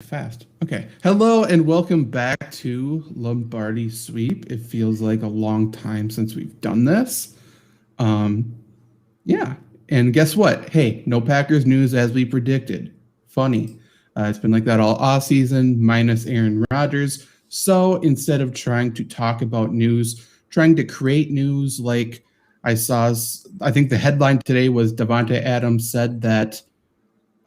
Fast. Okay. Hello and welcome back to Lombardi Sweep. It feels like a long time since we've done this. Um, yeah. And guess what? Hey, no Packers news as we predicted. Funny. It's been like that all off season, minus Aaron Rodgers. So instead of trying to talk about news, trying to create news, like I think the headline today was Devontae Adams said that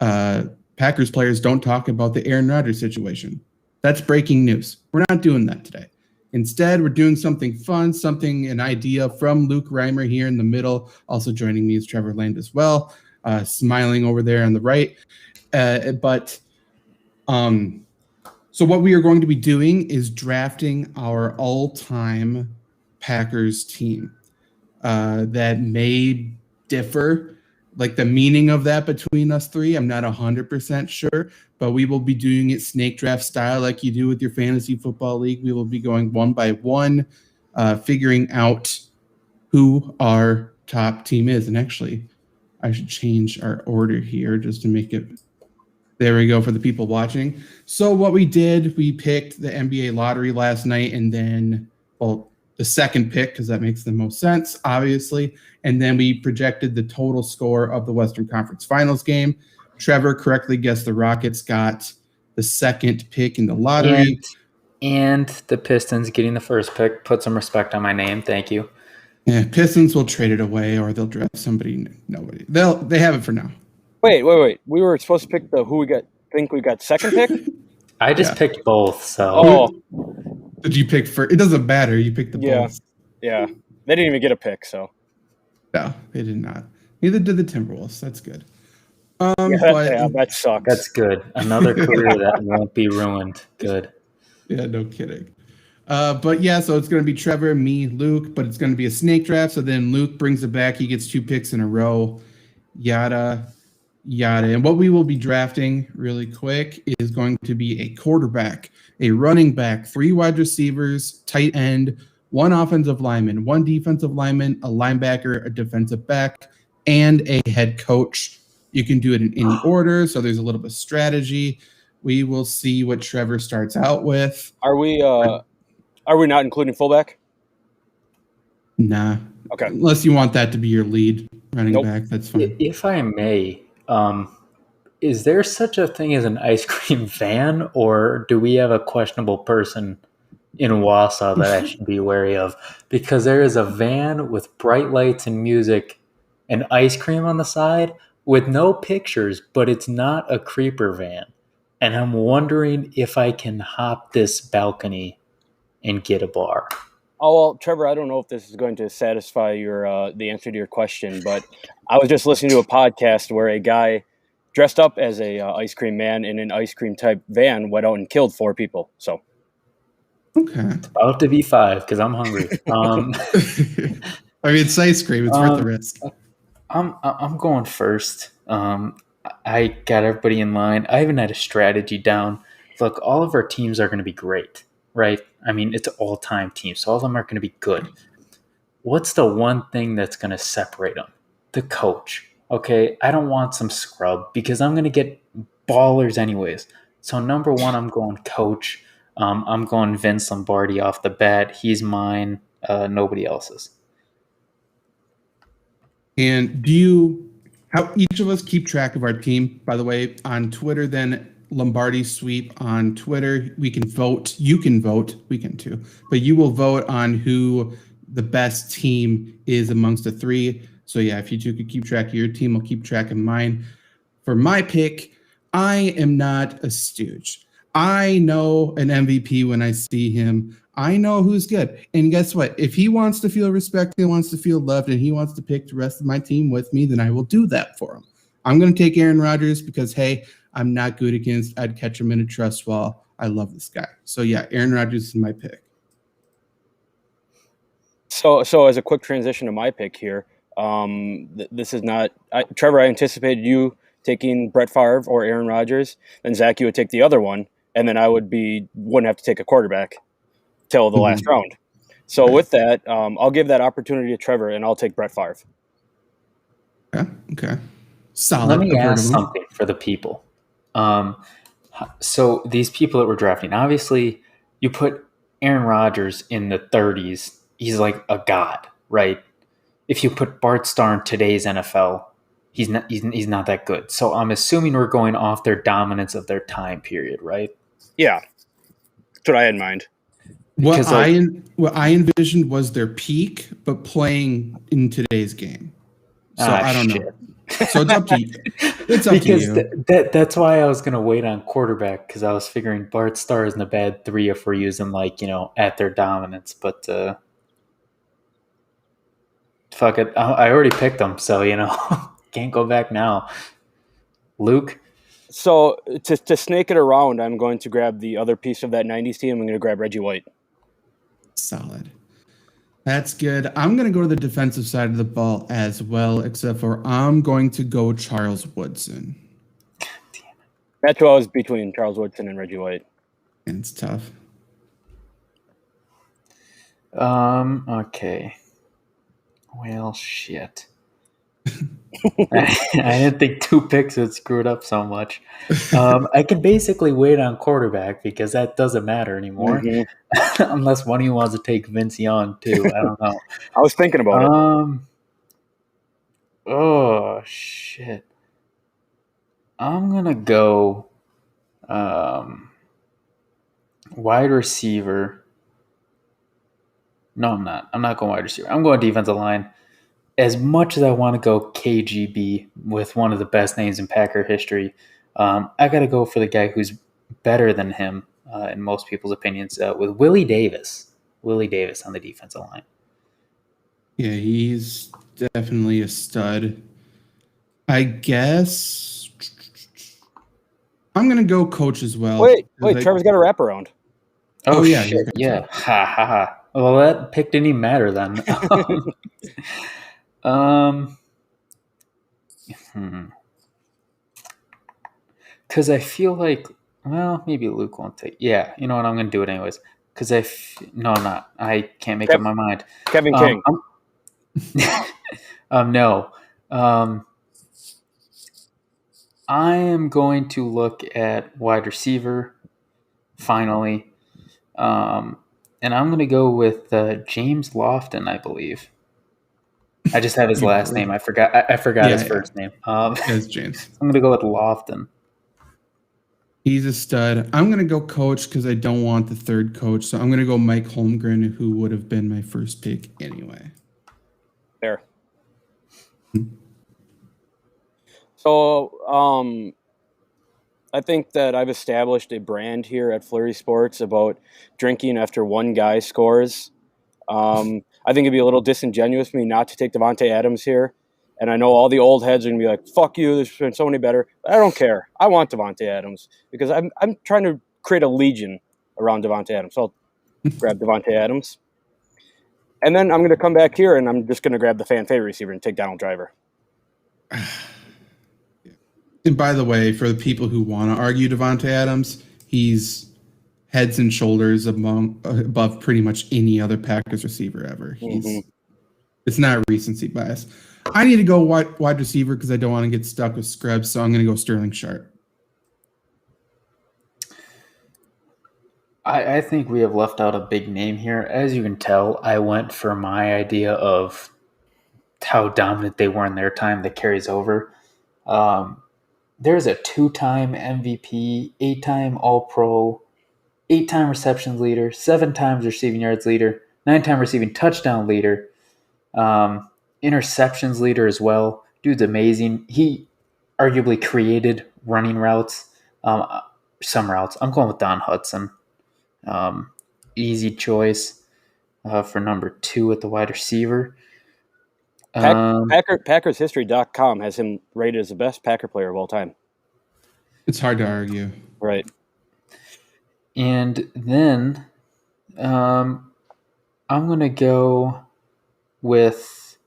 uh, Packers players don't talk about the Aaron Rodgers situation. That's breaking news. We're not doing that today. Instead, we're doing something fun, an idea from Luke Reimer here in the middle. Also joining me is Trevor Land as well, smiling over there on the right. So what we are going to be doing is drafting our all-time Packers team. That may differ, like the meaning of that between us three. I'm not 100% sure, but we will be doing it snake draft style like you do with your fantasy football league. We will be going one by one, figuring out who our top team is. And actually, I should change our order here just to make it. There we go for the people watching. So what we did, we picked the NBA lottery last night, and then, the second pick, because that makes the most sense, obviously. And then we projected the total score of the Western Conference Finals game. Trevor correctly guessed the Rockets got the second pick in the lottery. And the Pistons getting the first pick. Put some respect on my name. Thank you. Yeah, Pistons will trade it away, or they'll draft somebody. Nobody. They have it for now. Wait. We were supposed to pick who we got. Think we got second pick? I just picked both. So. Did you pick first? It doesn't matter. You picked the Bulls. Yeah. They didn't even get a pick, so. No, they did not. Neither did the Timberwolves. That's good. That sucks. That's good. Another career that won't be ruined. Good. Yeah, no kidding. So it's going to be Trevor, me, Luke, but it's going to be a snake draft. So then Luke brings it back. He gets 2 picks in a row. Yada, yada. And what we will be drafting really quick is going to be a quarterback, a running back, 3 wide receivers, tight end, 1 offensive lineman, 1 defensive lineman, a linebacker, a defensive back, and a head coach. You can do it in any order, so there's a little bit of strategy. We will see what Trevor starts out with. Are we not including fullback? Nah. Okay. Unless you want that to be your lead running back, that's fine. If I may, is there such a thing as an ice cream van, or do we have a questionable person in Wausau that I should be wary of? Because there is a van with bright lights and music and ice cream on the side with no pictures, but it's not a creeper van. And I'm wondering if I can hop this balcony and get a bar. Oh, well, Trevor, I don't know if this is going to satisfy the answer to your question, but I was just listening to a podcast where a guy dressed up as a ice cream man in an ice cream type van went out and killed 4 people. So, okay, it's about to be 5 because I'm hungry. I mean, it's ice cream; it's worth the risk. I'm going first. I got everybody in line. I haven't had a strategy down. Look, all of our teams are going to be great, right? I mean, it's all-time teams, so all of them are going to be good. What's the one thing that's going to separate them? The coach. Okay, I don't want some scrub because I'm going to get ballers anyways. So number 1, I'm going coach. I'm going Vince Lombardi off the bat. He's mine. Nobody else's. And how each of us keep track of our team, by the way, on Twitter, then Lombardi Sweep on Twitter. We can vote. You can vote. We can too. But you will vote on who the best team is amongst the 3. So yeah, if you two could keep track of your team, I'll keep track of mine. For my pick, I am not a stooge. I know an MVP when I see him. I know who's good. And guess what? If he wants to feel respected, wants to feel loved, and he wants to pick the rest of my team with me, then I will do that for him. I'm going to take Aaron Rodgers because, hey, I'm not good against. I'd catch him in a trust wall. I love this guy. So, yeah, Aaron Rodgers is my pick. So as a quick transition to my pick here, this is not – Trevor, I anticipated you taking Brett Favre or Aaron Rodgers. Then, Zach, you would take the other one, and then I wouldn't have to take a quarterback till the last round. So with that, I'll give that opportunity to Trevor, and I'll take Brett Favre. Okay. Solid. Let me ask something for the people. So these people that we're drafting, obviously, you put Aaron Rodgers in the 30s, he's like a god, right? If you put Bart Starr in today's NFL, he's not that good. So I'm assuming we're going off their dominance of their time period, right? Yeah, that's what I had in mind. What Because like what I envisioned was their peak, but playing in today's game. So I don't shit. know. So it's up to you. It's up to Because you. that's why I was gonna wait on quarterback because I was figuring Bart Starr isn't a bad 3 if we're using like at their dominance, but fuck it, I already picked them, so can't go back now. Luke, So to snake it around, I'm going to grab the other piece of that 90s team. I'm going to grab Reggie White. Solid. That's good. I'm going to go to the defensive side of the ball as well, except for I'm going to go Charles Woodson. That's who I was between Charles Woodson and Reggie White. And it's tough. okay. Well, shit. I didn't think 2 picks would screw it up so much. I can basically wait on quarterback because that doesn't matter anymore, unless one of you wants to take Vince Young too. I don't know. I was thinking about it. Oh shit! I'm gonna go wide receiver. No, I'm not. I'm not going wide receiver. I'm going defensive line. As much as I want to go KGB with one of the best names in Packer history, I got to go for the guy who's better than him in most people's opinions with Willie Davis. Willie Davis on the defensive line. Yeah, he's definitely a stud. I guess I'm going to go coach as well. Wait, Trevor's got a wraparound. Oh yeah, shit, yeah. Ha ha ha. Well, that pick didn't even matter then. Because I feel like, well, maybe Luke won't take. Yeah, you know what? I'm going to do it anyways. Because no, I'm not. I can't make up my mind. Kevin King. No. I am going to look at wide receiver. Finally, and I'm going to go with James Lofton, I believe. I just have his last name. I forgot. I forgot his first name. It's James. I'm going to go with Lofton. He's a stud. I'm going to go coach because I don't want the third coach. So I'm going to go Mike Holmgren, who would have been my first pick anyway. There. So I think that I've established a brand here at Flurry Sports about drinking after one guy scores. I think it'd be a little disingenuous of me not to take Davante Adams here. And I know all the old heads are going to be like, fuck you, there's been so many better. But I don't care. I want Davante Adams because I'm trying to create a legion around Davante Adams. So I'll grab Davante Adams. And then I'm going to come back here and I'm just going to grab the fan favorite receiver and take Donald Driver. And by the way, for the people who want to argue Davante Adams, he's heads and shoulders above pretty much any other Packers receiver ever. It's not recency bias. I need to go wide receiver because I don't want to get stuck with scrubs, so I'm going to go Sterling Sharp. I think we have left out a big name here. As you can tell, I went for my idea of how dominant they were in their time that carries over. There's a 2-time MVP, 8-time All-Pro, 8-time receptions leader, 7 times receiving yards leader, 9-time receiving touchdown leader, interceptions leader as well. Dude's amazing. He arguably created running routes, some routes. I'm going with Don Hudson. Easy choice for number 2 at the wide receiver. PackersHistory.com has him rated as the best Packer player of all time. It's hard to argue. Right. And then I'm going to go with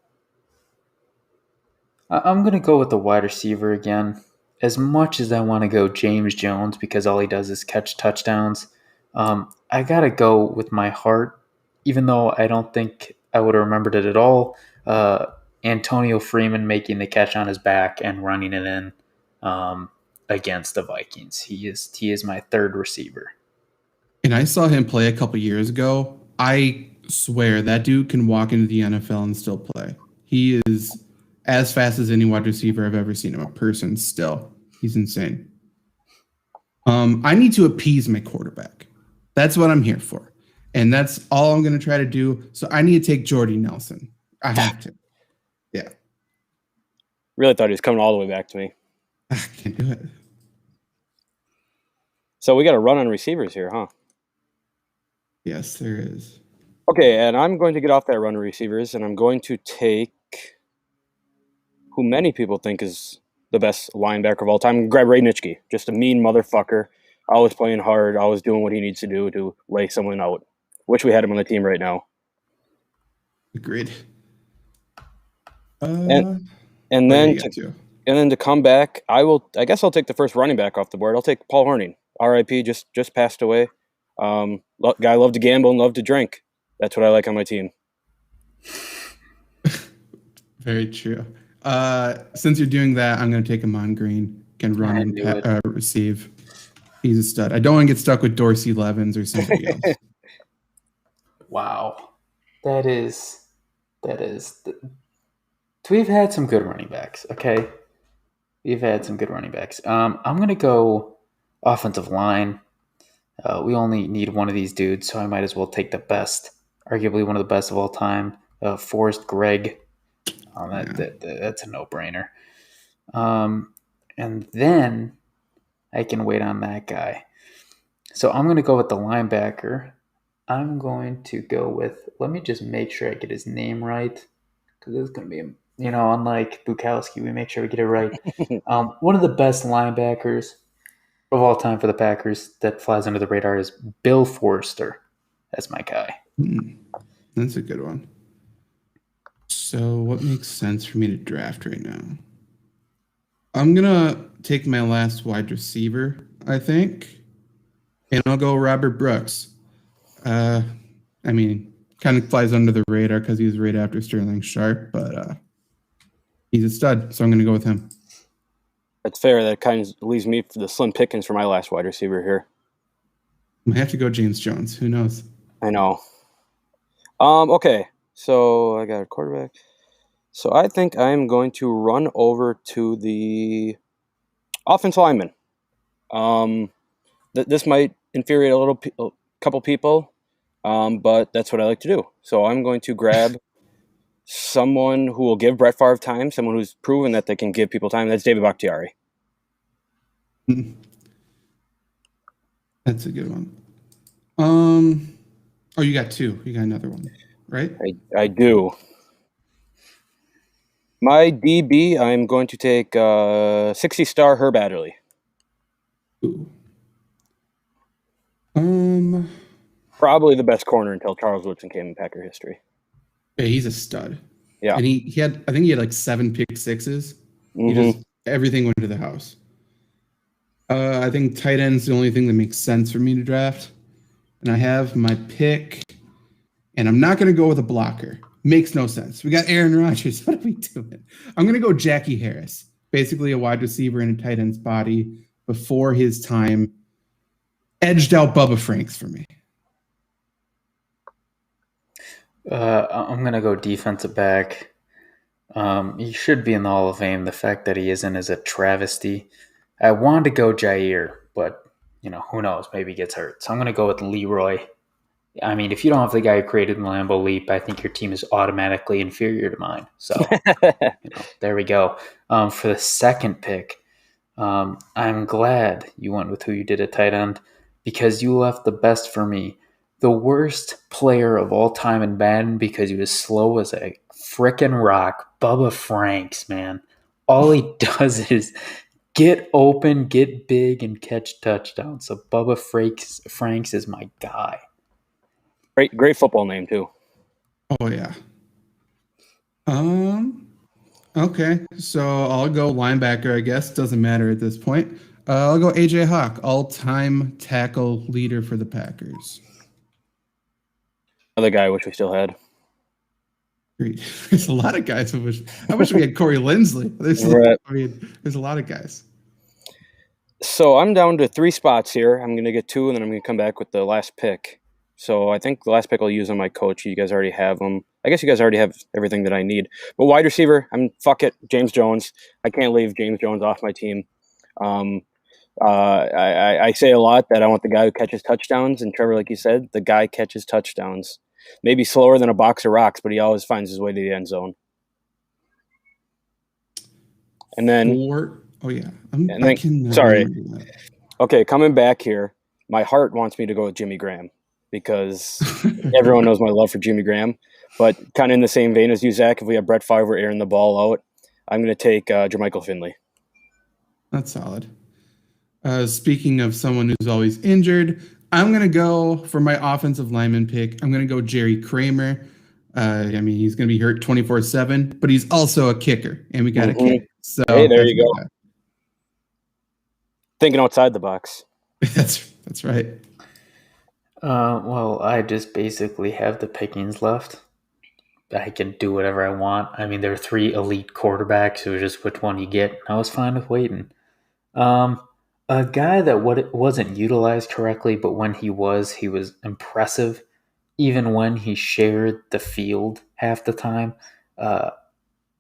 the wide receiver again. As much as I want to go James Jones because all he does is catch touchdowns, I got to go with my heart, even though I don't think I would have remembered it at all. Antonio Freeman making the catch on his back and running it in. against the Vikings. He is my third receiver. And I saw him play a couple years ago. I swear that dude can walk into the NFL and still play. He is as fast as any wide receiver I've ever seen him. A person still. He's insane. I need to appease my quarterback. That's what I'm here for. And that's all I'm going to try to do. So I need to take Jordy Nelson. I have to. Yeah. Really thought he was coming all the way back to me. I can't do it. So we got a run on receivers here, huh? Yes, there is. Okay, and I'm going to get off that run of receivers, and I'm going to take who many people think is the best linebacker of all time. Grab Ray Nitschke, just a mean motherfucker, always playing hard, always doing what he needs to do to lay someone out. Wish we had him on the team right now. Agreed. And then to come back, I guess I'll take the first running back off the board. I'll take Paul Hornung. R.I.P. Just passed away. Guy loved to gamble and loved to drink. That's what I like on my team. Very true. Since you're doing that, I'm going to take Amon Green. Can run and receive. He's a stud. I don't want to get stuck with Dorsey Levens or somebody else. Wow. That is. We've had some good running backs, okay? We've had some good running backs. I'm going to go offensive line. We only need one of these dudes, so I might as well take the best, arguably one of the best of all time, Forrest Gregg. That's a no-brainer. And then I can wait on that guy. So I'm going to go with the linebacker. I'm going to go with, let me just make sure I get his name right, because this is going to be, unlike Bukowski, we make sure we get it right. One of the best linebackers of all time for the Packers that flies under the radar is Bill Forster. That's my guy. That's a good one. So what makes sense for me to draft right now? I'm going to take my last wide receiver, I think, and I'll go Robert Brooks. Kind of flies under the radar because he was right after Sterling Sharp, but he's a stud, so I'm going to go with him. That's fair. That kind of leaves me for the slim pickings for my last wide receiver here. I might have to go James Jones. Who knows? I know. Okay, so I got a quarterback. So I think I'm going to run over to the offensive lineman. This might infuriate a couple people, but that's what I like to do. So I'm going to grab someone who will give Brett Favre time, someone who's proven that they can give people time. That's David Bakhtiari. That's a good one. You got two. You got another one, right? I do. My DB, I'm going to take 60-star Herb Adderley. Ooh. Probably the best corner until Charles Woodson came in Packer history. Yeah, he's a stud. Yeah. And he had like 7 pick sixes. Mm-hmm. Everything went to the house. I think tight end's the only thing that makes sense for me to draft. And I have my pick, and I'm not going to go with a blocker. Makes no sense. We got Aaron Rodgers. What are we doing? I'm going to go Jackie Harris, basically a wide receiver in a tight end's body before his time. Edged out Bubba Franks for me. I'm going to go defensive back. He should be in the Hall of Fame. The fact that he isn't is a travesty. I wanted to go Jair, but, who knows? Maybe he gets hurt. So I'm going to go with Leroy. I mean, if you don't have the guy who created the Lambeau Leap, I think your team is automatically inferior to mine. So, there we go. For the second pick, I'm glad you went with who you did at tight end because you left the best for me. The worst player of all time in Madden because he was slow as a frickin' rock. Bubba Franks, man. All he does is get open, get big, and catch touchdowns. So Bubba Franks is my guy. Great football name too. Oh yeah. Okay, so I'll go linebacker. I guess doesn't matter at this point. I'll go AJ Hawk, all-time tackle leader for the Packers. Another guy I wish we still had. There's a lot of guys I wish we had Corey Linsley. There's a lot of guys. So I'm down to 3 spots here. I'm going to get 2, and then I'm going to come back with the last pick. So I think the last pick I'll use on my coach. You guys already have them. I guess you guys already have everything that I need. But wide receiver, fuck it, James Jones. I can't leave James Jones off my team. Um, I say a lot that I want the guy who catches touchdowns, and Trevor, like you said, the guy catches touchdowns. Maybe slower than a box of rocks, but he always finds his way to the end zone. And then, sorry. Okay, coming back here, my heart wants me to go with Jimmy Graham because everyone knows my love for Jimmy Graham. But kind of in the same vein as you, Zach, if we have Brett Favre airing the ball out, I'm going to take Jermichael Finley. That's solid. Speaking of someone who's always injured, I'm going to go for my offensive lineman pick. I'm going to go Jerry Kramer. He's going to be hurt 24/7, but he's also a kicker, and we got a kick. So hey, there you go. Thinking outside the box. That's right. Well, I just basically have the pickings left. I can do whatever I want. I mean, there are 3 elite quarterbacks, so just which one you get. I was fine with waiting. A guy that wasn't utilized correctly, but when he was impressive, even when he shared the field half the time,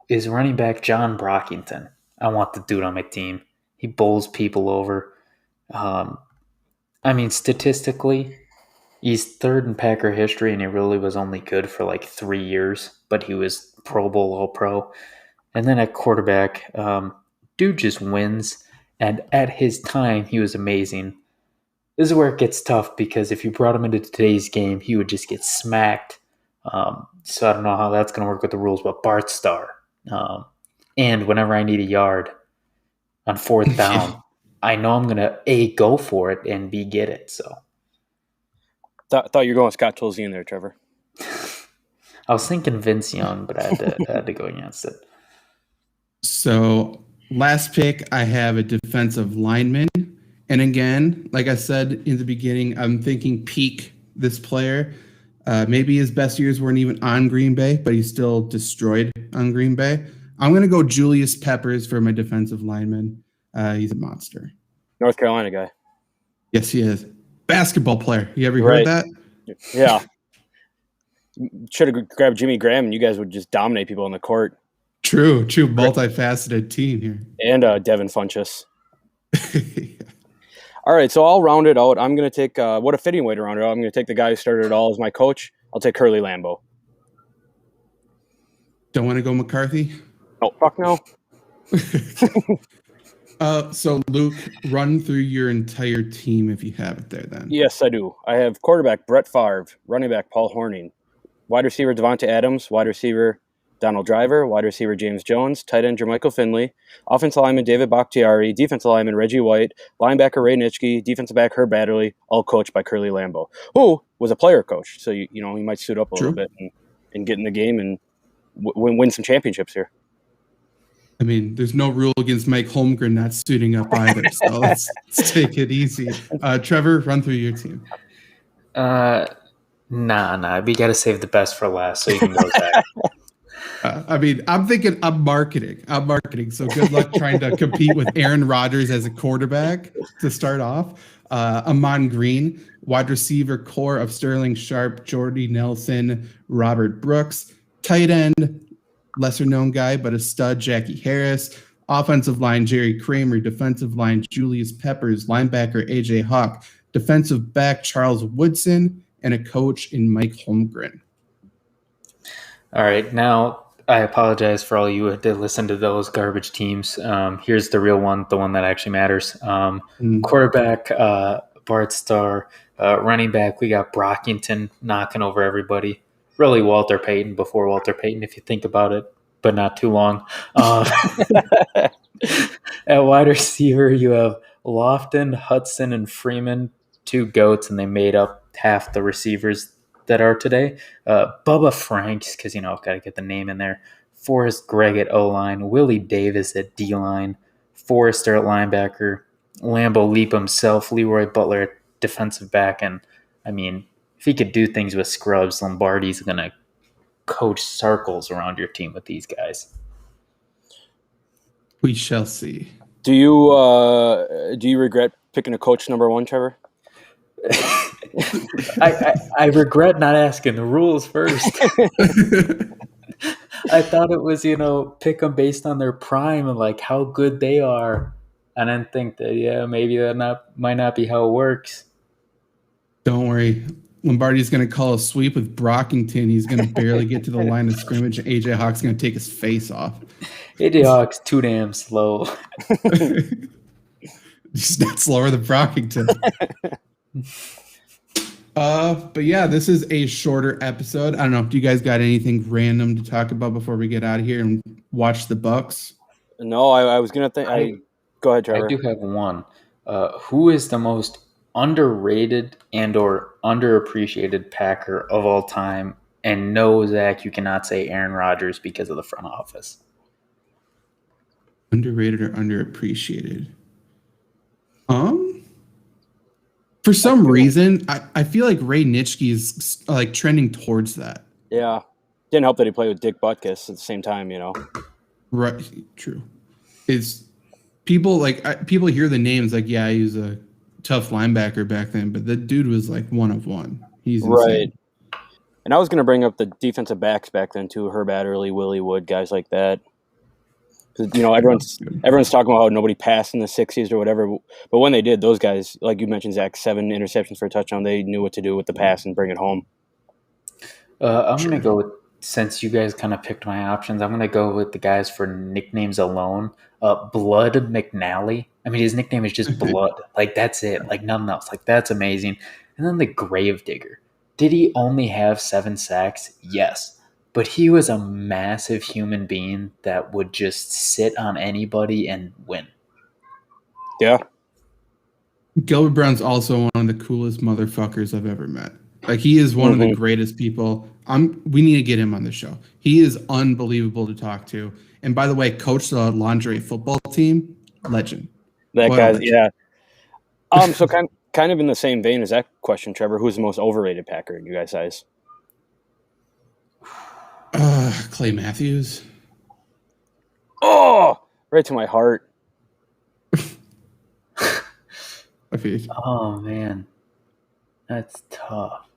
is running back John Brockington. I want the dude on my team. He bowls people over. Statistically, he's 3rd in Packer history, and he really was only good for like 3 years, but he was Pro Bowl All-Pro. And then at quarterback, dude just wins. And at his time, he was amazing. This is where it gets tough because if you brought him into today's game, he would just get smacked. So I don't know how that's going to work with the rules, but Bart Starr. And whenever I need a yard on 4th down, I know I'm going to A, go for it, and B, get it. So Thought you were going Scott Tolzien there, Trevor. I was thinking Vince Young, but I had to go against it. So last pick, I have a defensive lineman. And again, like I said in the beginning, I'm thinking peak this player. Maybe his best years weren't even on Green Bay, but he still destroyed on Green Bay. I'm going to go Julius Peppers for my defensive lineman. He's a monster. North Carolina guy. Yes, he is. Basketball player. You ever heard that? Yeah. Should have grabbed Jimmy Graham, and you guys would just dominate people on the court. True. Multifaceted team here. And Devin Funchess. All right, so I'll round it out. I'm going to take what a fitting way to round it out. I'm going to take the guy who started it all as my coach. I'll take Curly Lambeau. Don't want to go McCarthy? Oh, fuck no. So, Luke, run through your entire team if you have it there then. Yes, I do. I have quarterback Brett Favre, running back Paul Hornung, wide receiver Devonta Adams, wide receiver Donald Driver, wide receiver James Jones, tight end Jermichael Finley, offensive lineman David Bakhtiari, defensive lineman Reggie White, linebacker Ray Nitschke, defensive back Herb Adderley, all coached by Curly Lambeau, who was a player coach. So, he might suit up a little bit and get in the game and win some championships here. I mean, there's no rule against Mike Holmgren not suiting up either, so let's take it easy. Trevor, run through your team. Nah. We got to save the best for last, so you can go back. I'm thinking I'm marketing. So good luck trying to compete with Aaron Rodgers as a quarterback to start off. Amon Green, wide receiver core of Sterling Sharp, Jordy Nelson, Robert Brooks, tight end, lesser known guy, but a stud, Jackie Harris, offensive line, Jerry Kramer, defensive line, Julius Peppers, linebacker, AJ Hawk, defensive back, Charles Woodson, and a coach in Mike Holmgren. All right. Now, I apologize for all you who did listen to those garbage teams. Here's the real one, the one that actually matters. Quarterback, Bart Starr. Running back, we got Brockington knocking over everybody. Really Walter Payton before Walter Payton, if you think about it, but not too long. At wide receiver, you have Lofton, Hudson, and Freeman, 2 GOATs, and they made up half the receivers that are today. Bubba Franks, because, got to get the name in there. Forrest Gregg at O-line. Willie Davis at D-line. Forrester at linebacker. Lambeau Leap himself. Leroy Butler at defensive back. And, if he could do things with scrubs, Lombardi's going to coach circles around your team with these guys. We shall see. Do you regret picking a coach number 1, Trevor? I regret not asking the rules first. I thought it was, pick them based on their prime and like how good they are. I didn't think that, maybe might not be how it works. Don't worry. Lombardi's going to call a sweep with Brockington. He's going to barely get to the line of scrimmage. AJ Hawk's going to take his face off. AJ Hawk's too damn slow. He's not slower than Brockington. But yeah, this is a shorter episode. I don't know. Do you guys got anything random to talk about before we get out of here and watch the Bucks? No, I was going to think. Go ahead, Trevor. I do have one. Who is the most underrated and or underappreciated Packer of all time? And no, Zach, you cannot say Aaron Rodgers because of the front office. Underrated or underappreciated? For some reason, I feel like Ray Nitschke is like trending towards that. Yeah. Didn't help that he played with Dick Butkus at the same time, Right. True. It's people hear the names like, yeah, he was a tough linebacker back then, but the dude was like one of one. He's insane. Right. And I was going to bring up the defensive backs back then too, Herb Adderley, Willie Wood, guys like that. Everyone's talking about how nobody passed in the 60s or whatever, but when they did, those guys, like you mentioned, Zach, 7 interceptions for a touchdown, they knew what to do with the pass and bring it home. I'm going to go with, since you guys kind of picked my options, I'm going to go with the guys for nicknames alone. Blood McNally. I mean, his nickname is just Blood. Like, that's it. Like, nothing else. Like, that's amazing. And then the Gravedigger. Did he only have 7 sacks? Yes. But he was a massive human being that would just sit on anybody and win. Yeah. Gilbert Brown's also one of the coolest motherfuckers I've ever met. Like, he is one of the greatest people. We need to get him on the show. He is unbelievable to talk to. And by the way, coached the lingerie football team, legend. That guy's, yeah. So kind of in the same vein as that question, Trevor, who's the most overrated Packer in you guys' eyes? Clay Matthews. Oh, right to my heart. Oh, man. That's tough.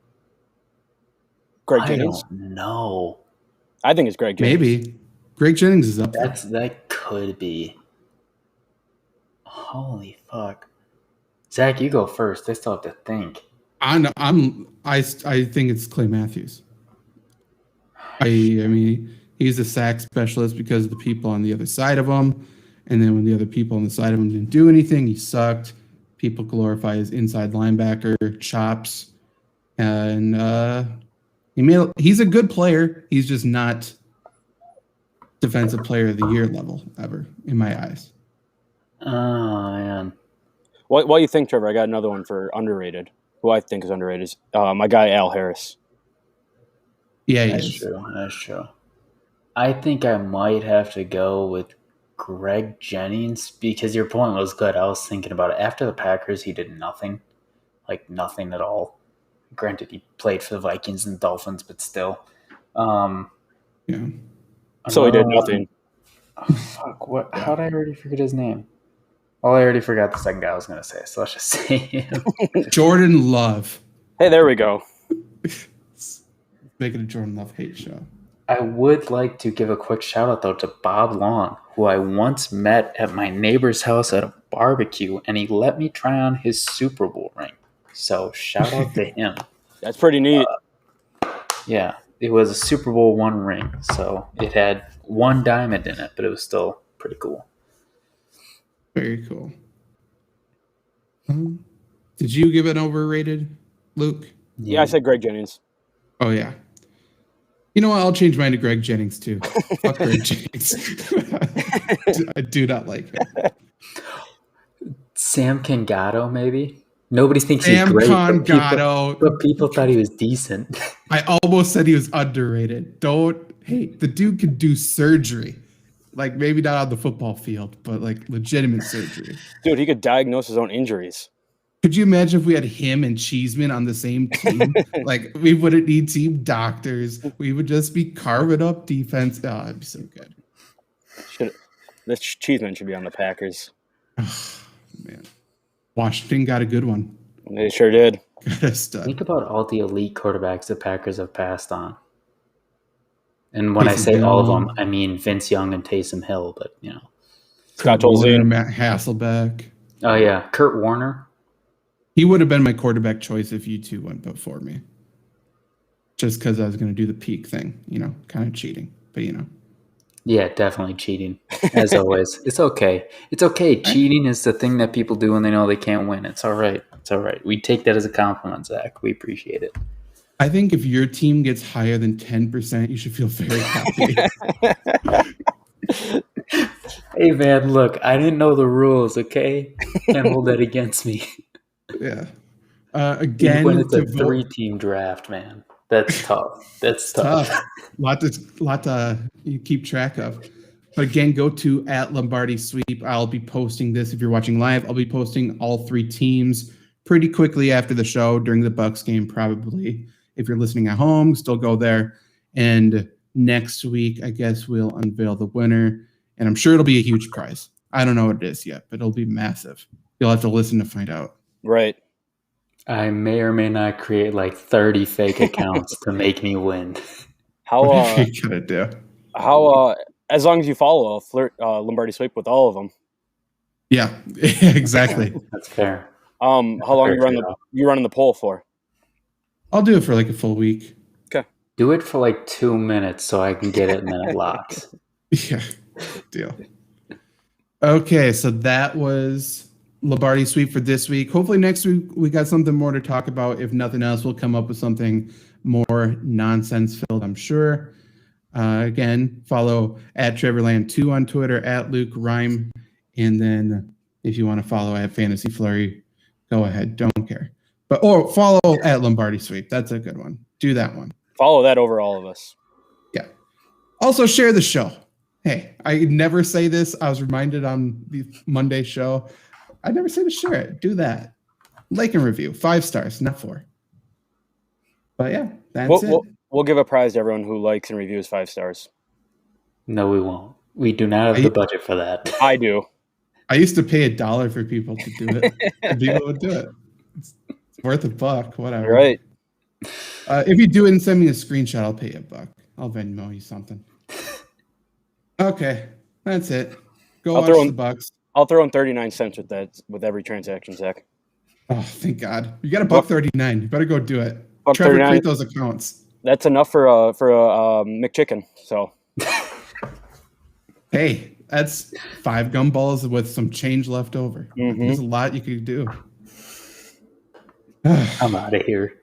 Greg Jennings? I don't know. I think it's Greg Jennings. Maybe. Greg Jennings is up there. That could be. Holy fuck. Zach, you go first. I still have to think. I think it's Clay Matthews. I mean, he's a sack specialist because of the people on the other side of him. And then when the other people on the side of him didn't do anything, he sucked. People glorify his inside linebacker chops. And he's a good player. He's just not defensive player of the year level ever, in my eyes. Oh, man. What do you think, Trevor? I got another one for underrated. Who I think is underrated is my guy, Al Harris. Yeah, That's true. I think I might have to go with Greg Jennings because your point was good. I was thinking about it. After the Packers, he did nothing. Like, nothing at all. Granted, he played for the Vikings and Dolphins, but still. Yeah. So he did nothing. Oh, fuck. What? How did I already forget his name? Well, I already forgot the second guy I was going to say, so let's just say him. Jordan Love. Hey, there we go. Making a Jordan Love hate show. I would like to give a quick shout out though to Bob Long, who I once met at my neighbor's house at a barbecue, and he let me try on his Super Bowl ring. So shout out to him. That's pretty neat. Yeah, it was a Super Bowl I ring, so it had 1 diamond in it, but it was still pretty cool. Very cool. Did you give it overrated, Luke? Yeah, I said Greg Jennings. Oh, yeah. You know what? I'll change mine to Greg Jennings, too. Fuck Greg Jennings. I do not like him. Sam Cangato, maybe? Nobody thinks Sam he's great, Cangato. but people thought he was decent. I almost said he was underrated. The dude could do surgery. Like, maybe not on the football field, but, like, legitimate surgery. Dude, he could diagnose his own injuries. Could you imagine if we had him and Cheeseman on the same team? Like, we wouldn't need team doctors. We would just be carving up defense. Oh, it'd be so good. This Cheeseman should be on the Packers. Man, Washington got a good one. They sure did. Got a stud. Think about all the elite quarterbacks the Packers have passed on. And when I Taysom say all of them, Hill. I mean Vince Young and Taysom Hill. But, Scott Kurt Warner, Tolzien. Matt Hasselbeck. oh, yeah, Kurt Warner. He would have been my quarterback choice if you two went before me. Just because I was going to do the peak thing, kind of cheating, but Yeah, definitely cheating, as always. It's okay. It's okay. Cheating is the thing that people do when they know they can't win. It's all right. It's all right. We take that as a compliment, Zach. We appreciate it. I think if your team gets higher than 10%, you should feel very happy. Hey, man, look, I didn't know the rules, okay? Can't hold that against me. Yeah. Again, when it's a to vote, 3-team draft, man. That's tough. That's tough. lot to you keep track of. But again, go to @Lombardi Sweep. I'll be posting this if you're watching live. I'll be posting all 3 teams pretty quickly after the show during the Bucks game, probably. If you're listening at home, still go there. And next week, I guess we'll unveil the winner. And I'm sure it'll be a huge prize. I don't know what it is yet, but it'll be massive. You'll have to listen to find out. Right. I may or may not create like 30 fake accounts to make me win. How you gotta do? How as long as you follow Lombardi Sweep with all of them. Yeah, exactly. That's fair. How long you running the poll for? I'll do it for like a full week. Okay. Do it for like 2 minutes so I can get it and then it locks. Yeah, deal. Okay, so that was Lombardi Sweep for this week. Hopefully next week we got something more to talk about. If nothing else, we'll come up with something more nonsense-filled, I'm sure. Again, follow @TrevorLand2 on Twitter, @LukeRhyme, and then if you want to follow @FantasyFlurry, go ahead. Don't care. Or follow @Lombardi Sweep. That's a good one. Do that one. Follow that over all of us. Yeah. Also, share the show. Hey, I never say this. I was reminded on the Monday show. I never say to share it. Do that. Like and review. 5 stars, not 4. But yeah, that's it. We'll give a prize to everyone who likes and reviews 5 stars. No, we wonon't. We do not have the budget for that. I do. I used to pay $1 for people to do it. And people would do it. It's worth $1, whatever. Right. If you do it and send me a screenshot, I'll pay you $1. I'll Venmo you something. Okay, that's it. Watch the Bucks. I'll throw in 39 cents with every transaction, Zach. Oh, thank God! You got $1.39. You better go do it. Trevor, create those accounts. That's enough for a McChicken. So. Hey, that's 5 gumballs with some change left over. Mm-hmm. There's a lot you could do. I'm out of here.